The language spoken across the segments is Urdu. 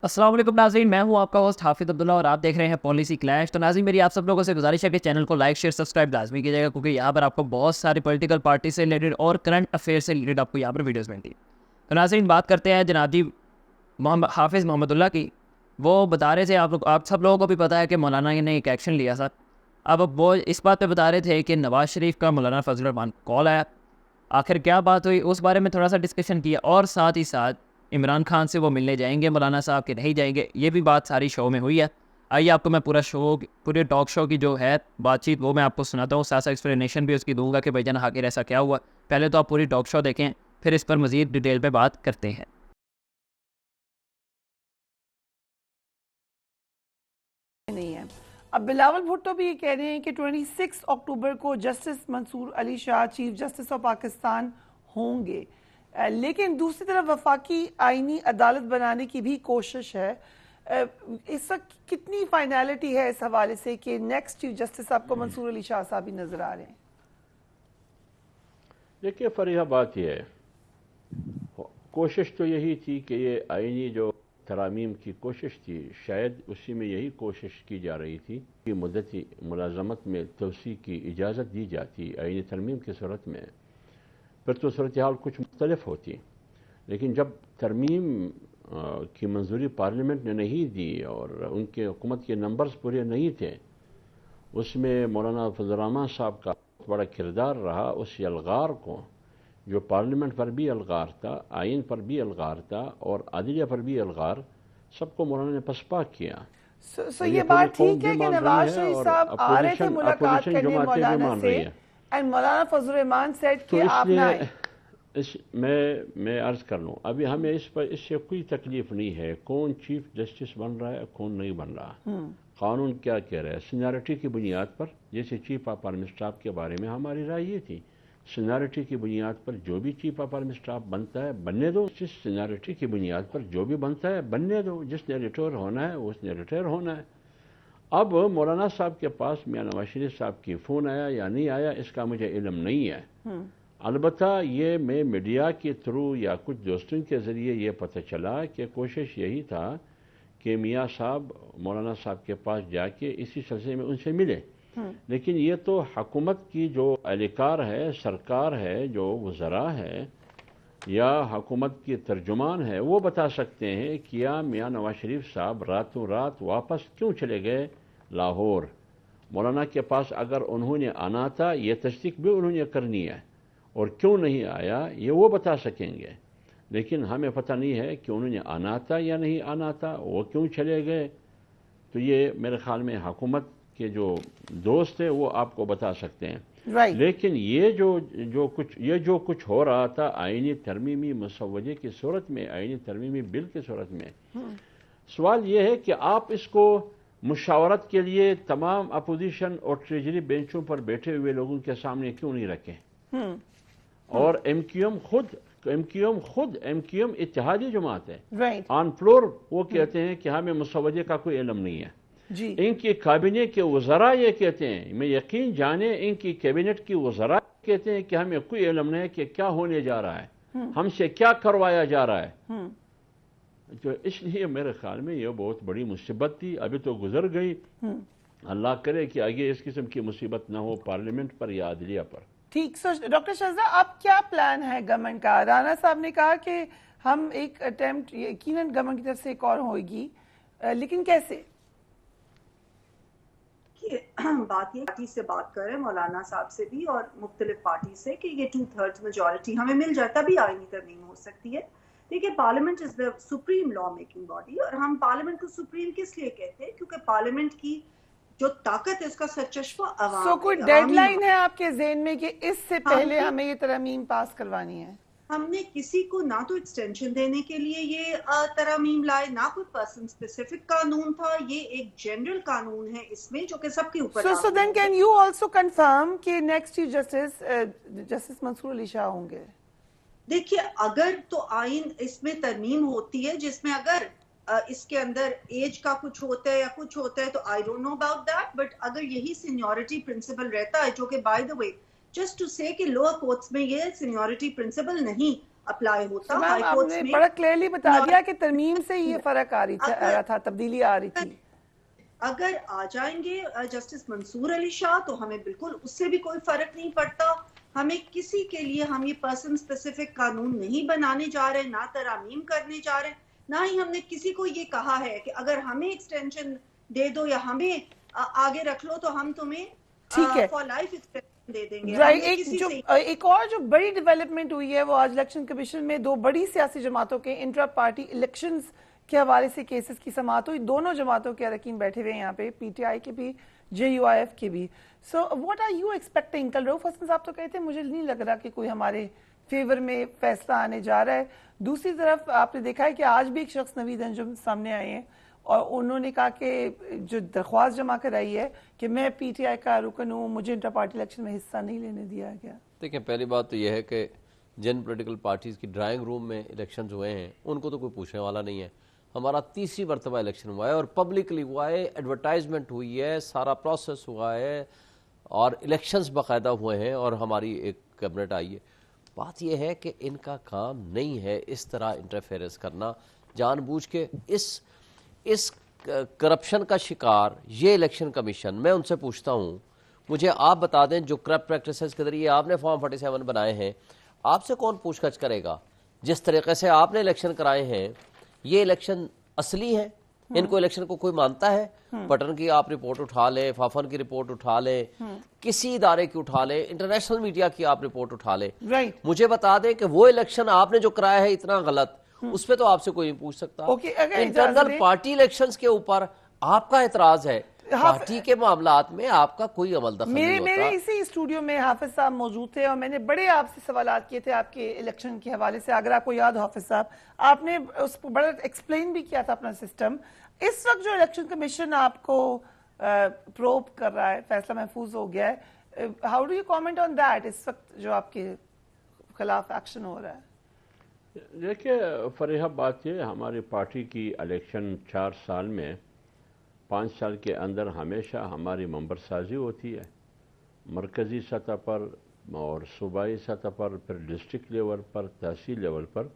السلام علیکم ناظرین، میں ہوں آپ کا ہوسٹ حافظ عبداللہ اور آپ دیکھ رہے ہیں پالیسی کلیش۔ تو ناظرین، میری آپ سب لوگوں سے گزارش ہے کہ چینل کو لائک شیئر سبسکرائب لازمی کیجیے گا، کیونکہ یہاں پر آپ کو بہت ساری پولیٹیکل پارٹی سے ریلیٹڈ اور کرنٹ افیئر سے ریلیٹڈ آپ کو یہاں پر ویڈیوز ملتی ہیں۔ تو ناظرین، بات کرتے ہیں جناب جی حافظ محمد اللہ کی۔ وہ بتا رہے تھے، آپ سب لوگوں کو بھی پتا ہے کہ مولانا نے ایک ایکشن لیا تھا۔ اب وہ اس بات پہ بتا رہے تھے کہ نواز شریف کا مولانا فضل الرحمان کال آیا، آخر کیا بات ہوئی اس بارے میں تھوڑا سا ڈسکشن کیا، اور ساتھ ہی ساتھ عمران خان سے وہ ملنے جائیں گے مولانا صاحب کے نہیں جائیں گے، یہ بھی بات ساری شو میں ہوئی ہے۔ آئیے آپ کو میں پورے ٹاک شو کی جو ہے بات چیت وہ میں آپ کو سناتا ہوں، ساتھ ساتھ ایکسپلینیشن بھی اس کی دوں گا کہ بھائی جان آخر ایسا کیا ہوا۔ پہلے تو آپ پوری ٹاک شو دیکھیں، پھر اس پر مزید ڈیٹیل پہ بات کرتے ہیں۔ نہیں ہے۔ اب بلاول بھٹو بھی یہ کہہ رہے ہیں کہ 26 اکتوبر کو justice Mansoor Ali Shah chief justice of Pakistan ہوں گے، لیکن دوسری طرف وفاقی آئینی عدالت بنانے کی بھی کوشش ہے۔ اس وقت کتنی فائنالٹی ہے اس حوالے سے کہ نیکسٹ چیف جسٹس آپ کو منصور علی شاہ صاحب ہی نظر آ رہے ہیں؟ دیکھیے فریحہ، بات یہ ہے، کوشش تو یہی تھی کہ یہ آئینی جو ترامیم کی کوشش تھی، شاید اسی میں یہی کوشش کی جا رہی تھی کہ مدتی ملازمت میں توسیع کی اجازت دی جاتی آئینی ترمیم کی صورت میں، پھر تو صورتحال کچھ مختلف ہوتی۔ لیکن جب ترمیم کی منظوری پارلیمنٹ نے نہیں دی اور ان کے حکومت کے نمبرز پورے نہیں تھے، اس میں مولانا فضل الرحمان صاحب کا بڑا کردار رہا اس الغار کو، جو پارلیمنٹ پر بھی الغار تھا، آئین پر بھی الغار تھا اور عدلیہ پر بھی الغار، سب کو مولانا نے پسپا کیا۔ سو یہ بات ٹھیک ہے کہ نواز شریف صاحب آ رہے تھے ملاقات کرنے مولانا سے، and Maulana Fazal Rahman said تو کہ اس آپ نہ لیے آئیں۔ میں عرض کر لوں، ابھی ہمیں اس سے کوئی تکلیف نہیں ہے کون چیف جسٹس بن رہا ہے کون نہیں بن رہا۔ قانون کیا کہہ رہا ہے؟ سینیارٹی کی بنیاد پر، جیسے چیف آف آرمی اسٹاف کے بارے میں ہماری رائے یہ تھی، سینیارٹی کی بنیاد پر جو بھی چیف آف آرمی اسٹاف بنتا ہے بننے دو، جس سینیارٹی کی بنیاد پر جو بھی بنتا ہے بننے دو، جس نے ریٹائر ہونا ہے اس نے ریٹائر ہونا ہے۔ اب مولانا صاحب کے پاس میاں نواز شریف صاحب کی فون آیا یا نہیں آیا اس کا مجھے علم نہیں ہے، البتہ یہ میں میڈیا کے تھرو یا کچھ دوستوں کے ذریعے یہ پتہ چلا کہ کوشش یہی تھا کہ میاں صاحب مولانا صاحب کے پاس جا کے اسی سلسلے میں ان سے ملے، لیکن یہ تو حکومت کی جو اہلکار ہے، سرکار ہے، جو وزراء ہے یا حکومت کی ترجمان ہے، وہ بتا سکتے ہیں کہ میاں نواز شریف صاحب راتوں رات واپس کیوں چلے گئے لاہور۔ مولانا کے پاس اگر انہوں نے آنا تھا یہ تصدیق بھی انہوں نے کرنی ہے، اور کیوں نہیں آیا یہ وہ بتا سکیں گے، لیکن ہمیں پتہ نہیں ہے کہ انہوں نے آنا تھا یا نہیں آنا تھا، وہ کیوں چلے گئے۔ تو یہ میرے خیال میں حکومت کے جو دوست ہیں وہ آپ کو بتا سکتے ہیں۔ لیکن یہ جو کچھ ہو رہا تھا آئینی ترمیمی مسودے کی صورت میں، آئینی ترمیمی بل کی صورت میں، سوال یہ ہے کہ آپ اس کو مشاورت کے لیے تمام اپوزیشن اور ٹریجری بینچوں پر بیٹھے ہوئے لوگوں کے سامنے کیوں نہیں رکھیں؟ اور ایم کیو ایم اتحادی جماعت ہے، آن فلور وہ کہتے ہیں کہ ہمیں مسودے کا کوئی علم نہیں ہے۔ ان کی کابینہ کے وزراء یہ کہتے ہیں، میں یقین جانے ان کی کابینٹ کی وزراء کہتے ہیں کہ ہمیں کوئی علم نہیں ہے کہ کیا ہونے جا رہا ہے، ہم سے کیا کروایا جا رہا ہے۔ تو اس لیے میرے خیال میں یہ بہت بڑی مصیبت تھی، ابھی تو گزر گئی، اللہ کرے کہ آگے اس قسم کی مصیبت نہ ہو پارلیمنٹ پر یا عدلیہ پر۔ ٹھیک، ڈاکٹر شہزاد اب کیا پلان ہے گورنمنٹ کا؟ رانا صاحب نے کہا کہ ہم ایک اٹیمپٹ یقیناً گورنمنٹ کی طرف سے ایک اور ہوئے گی، لیکن کیسے؟ بات یہ پارٹی سے بات کریں، مولانا صاحب سے بھی اور مختلف پارٹی سے، کہ یہ 2/3 میجورٹی ہمیں مل جائے تبھی آئینی ترمیم ہو سکتی ہے۔ دیکھیے پارلیمنٹ از دا سپریم لا میکنگ باڈی، اور ہم پارلیمنٹ کو سپریم کس لیے کہتے ہیں؟ کیونکہ پارلیمنٹ کی جو طاقت ہے اس کا سرچشمہ عوام ہے۔ کوئی ڈیڈ لائن ہے آپ کے ذہن میں کہ اس سے پہلے ہمیں یہ ترامیم پاس کروانی ہے؟ ہم نے کسی کو نہ تو ایکسٹینشن دینے کے لیے یہ ترامیم لائے، نہ کوئی پرسن اسپیسیفک قانون تھا، یہ ایک جنرل قانون ہے اس میں جو کہ سب کے اوپر So then can you also confirm کہ نیکسٹ چیف جسٹس منصور علی شاہ ہوں گے؟ دیکھیے اگر تو آئین اس میں ترمیم ہوتی ہے جس میں اگر اس کے اندر ایج کا کچھ ہوتا ہے یا کچھ ہوتا ہے تو I don't know about that، but اگر یہی سینیورٹی پرنسپل رہتا ہے، جو کہ by the way just to say کہ لوور کورٹس میں یہ سینیورٹی پرنسپل نہیں، اپلائی ہوتا. میم ہائی آپ کورٹس نے میں بڑا کلیئرلی بتا دیا کہ ترمیم سے یہ فرق آ رہا تھا, تبدیلی آ رہی تھی. اگر آ جائیں گے جسٹس منصور علی شاہ تو ہمیں بالکل اس سے بھی کوئی فرق نہیں پڑتا. ہمیں کسی کے لیے ہم یہ پرسن اسپیسیفک قانون نہیں بنانے جا رہے, نہ ترامیم کرنے جا رہے, نہ ہی ہم نے کسی کو یہ کہا ہے کہ اگر ہمیں ایکسٹینشن دے دو یا ہمیں آگے رکھ لو تو ہم تمہیں ٹھیک ہے فار لائف ایکسٹینشن دے دیں گے. رائٹ. ہم نے کسی سے ایک اور جو بڑی ڈیولپمنٹ ہوئی ہے وہ آج الیکشن کمیشن میں 2 بڑی سیاسی جماعتوں کے انٹرا پارٹی الیکشنز کے حوالے سے کیسز کی سماعت ہوئی. دونوں جماعتوں کے اراکین بیٹھے ہوئے ہیں یہاں پہ, پی ٹی آئی کے بھی, جے یو آئی ایف کے بھی. So what are you expecting? کل رؤف حسن صاحب تو کہتے ہیں مجھے نہیں لگ رہا کہ کوئی ہمارے فیور میں فیصلہ آنے جا رہا ہے. دوسری طرف آپ نے دیکھا ہے کہ آج بھی ایک شخص نوید انجم سامنے آئے ہیں اور انہوں نے کہا کہ جو درخواست جمع کرائی ہے کہ میں پی ٹی آئی کا رکن ہوں, مجھے انٹر پارٹی الیکشن میں حصہ نہیں لینے دیا گیا. دیکھیں پہلی بات تو یہ ہے کہ جن پولیٹیکل پارٹیز کی ڈرائنگ روم میں الیکشنز ہوئے ہیں ان کو تو کوئی پوچھنے والا نہیں ہے. ہمارا 3ری مرتبہ الیکشن ہوا ہے اور پبلکلی ہوا ہے, ایڈورٹائزمنٹ ہوئی ہے, سارا پروسیس ہوا ہے اور الیکشنز باقاعدہ ہوئے ہیں اور ہماری ایک کیبنٹ آئی ہے. بات یہ ہے کہ ان کا کام نہیں ہے اس طرح انٹرفیئرنس کرنا جان بوجھ کے. اس کرپشن کا شکار یہ الیکشن کمیشن, میں ان سے پوچھتا ہوں مجھے آپ بتا دیں جو کرپٹ پریکٹسز کے ذریعے آپ نے فارم 47 بنائے ہیں آپ سے کون پوچھ گچھ کرے گا؟ جس طریقے سے آپ نے الیکشن کرائے ہیں یہ الیکشن اصلی ہے, ان کو الیکشن کو کوئی مانتا ہے؟ پٹن کی آپ رپورٹ اٹھا لیں, فافن کی رپورٹ اٹھا لیں, کسی ادارے کی اٹھا لیں, انٹرنیشنل میڈیا کی آپ رپورٹ اٹھا لیں, مجھے بتا دیں کہ وہ الیکشن آپ نے جو کرایا ہے اتنا غلط, اس پہ تو آپ سے کوئی نہیں پوچھ سکتا. انٹرنل پارٹی الیکشنز کے اوپر آپ کا اعتراض ہے, پارٹی کے معاملات میں آپ کا کوئی عمل دخل نہیں ہوتا. میرے اسی اسٹوڈیو میں حافظ صاحب موجود تھے اور میں نے بڑے آپ سے سوالات کیے تھے آپ کے الیکشن کے حوالے سے. اگر آپ کو یاد ہو حافظ صاحب, آپ نے اس کو بڑا ایکسپلین بھی کیا تھا اپنا سسٹم. اس وقت جو الیکشن کمیشن آپ کو پروب کر رہا ہے, فیصلہ محفوظ ہو گیا ہے, how do you comment on that? اس وقت جو آپ کے خلاف ایکشن ہو رہا ہے. دیکھیے فریحہ, بات یہ ہماری پارٹی کی الیکشن 4 سال میں 5 سال کے اندر ہمیشہ ہماری ممبر سازی ہوتی ہے, مرکزی سطح پر اور صوبائی سطح پر, پھر ڈسٹرکٹ لیول پر, تحصیل لیول پر.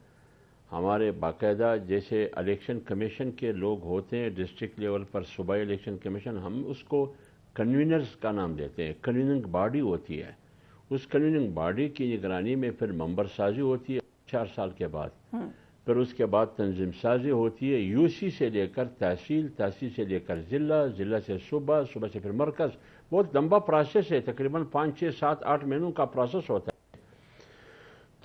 ہمارے باقاعدہ جیسے الیکشن کمیشن کے لوگ ہوتے ہیں ڈسٹرکٹ لیول پر, صوبائی الیکشن کمیشن, ہم اس کو کنوینرز کا نام دیتے ہیں, کنویننگ باڈی ہوتی ہے. اس کنویننگ باڈی کی نگرانی میں پھر ممبر سازی ہوتی ہے 4 سال کے بعد, پھر اس کے بعد تنظیم سازی ہوتی ہے یو سی سے لے کر تحصیل, تحصیل سے لے کر ضلع, ضلع سے صوبہ, صوبہ سے پھر مرکز. بہت لمبا پروسیس ہے, تقریباً 5 6 7 8 مہینوں کا پروسیس ہوتا ہے.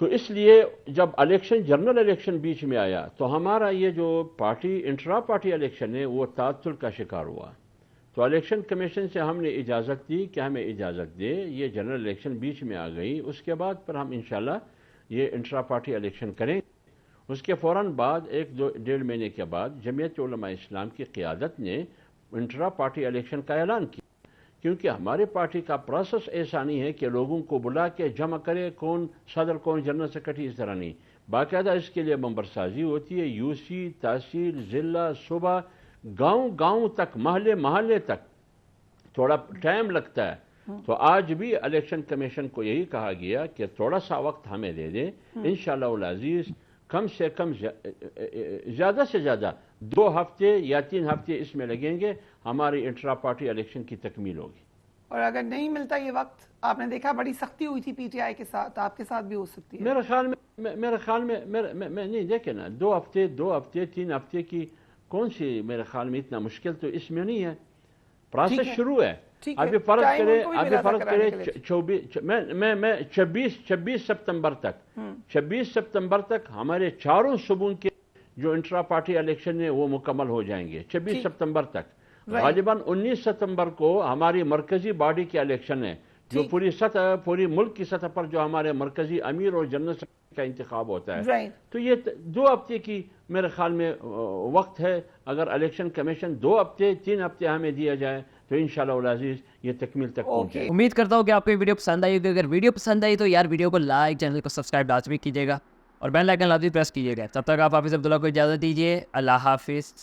تو اس لیے جب الیکشن, جنرل الیکشن بیچ میں آیا تو ہمارا یہ جو پارٹی انٹرا پارٹی الیکشن ہے وہ تعطل کا شکار ہوا. تو الیکشن کمیشن سے ہم نے اجازت دی کہ ہمیں اجازت دے, یہ جنرل الیکشن بیچ میں آ گئی, اس کے بعد پھر ہم انشاءاللہ یہ انٹرا پارٹی الیکشن کریں. اس کے فوراً بعد 1-1.5 مہینے کے بعد جمعیت علماء اسلام کی قیادت نے انٹرا پارٹی الیکشن کا اعلان کیا, کیونکہ ہمارے پارٹی کا پروسیس ایسا نہیں ہے کہ لوگوں کو بلا کے جمع کرے کون صدر کون جنرل سیکرٹری, اس طرح نہیں. باقاعدہ اس کے لیے ممبر سازی ہوتی ہے, یو سی, تحصیل, ضلع, صوبہ, گاؤں گاؤں تک, محلے محلے تک تھوڑا ٹائم لگتا ہے. تو آج بھی الیکشن کمیشن کو یہی کہا گیا کہ تھوڑا سا وقت ہمیں دے دیں, انشاءاللہ العزیز کم سے کم زیادہ سے زیادہ 2 ہفتے یا 3 ہفتے اس میں لگیں گے, ہماری انٹرا پارٹی الیکشن کی تکمیل ہوگی. اور اگر نہیں ملتا یہ وقت, آپ نے دیکھا بڑی سختی ہوئی تھی پی ٹی آئی کے ساتھ, آپ کے ساتھ بھی ہو سکتی ہے. میرے خیال میں نہیں, دیکھیں نا 2 ہفتے 3 ہفتے کی کون سی, میرے خیال میں اتنا مشکل تو اس میں نہیں ہے. پروسیس شروع ہے. ابھی فرض کرے 26 ستمبر تک ہمارے 4 صوبوں کے جو انٹرا پارٹی الیکشن ہے وہ مکمل ہو جائیں گے. 26 ستمبر تک. غالباً 19 ستمبر کو ہماری مرکزی باڈی کے الیکشن ہے, جو پوری ملک کی سطح پر جو ہمارے مرکزی امیر اور جنرل سیکرٹری کا انتخاب ہوتا ہے. تو یہ 2 ہفتے کی میرے خیال میں وقت ہے. اگر الیکشن کمیشن 2 ہفتے 3 ہفتے ہمیں دیا جائے تو انشاءاللہ العزیز یہ تکمیل تک پہنچ جائے. امید کرتا ہوں کہ آپ کو یہ ویڈیو پسند آئی ہوگی. اگر ویڈیو پسند آئی تو یار ویڈیو کو لائک, چینل کو سبسکرائب لازمی کیجیے گا اور بیل آئکن لازمی پریس کیجیے گا. تب تک آپ حافظ عبداللہ کو اجازت دیجیے. اللہ حافظ.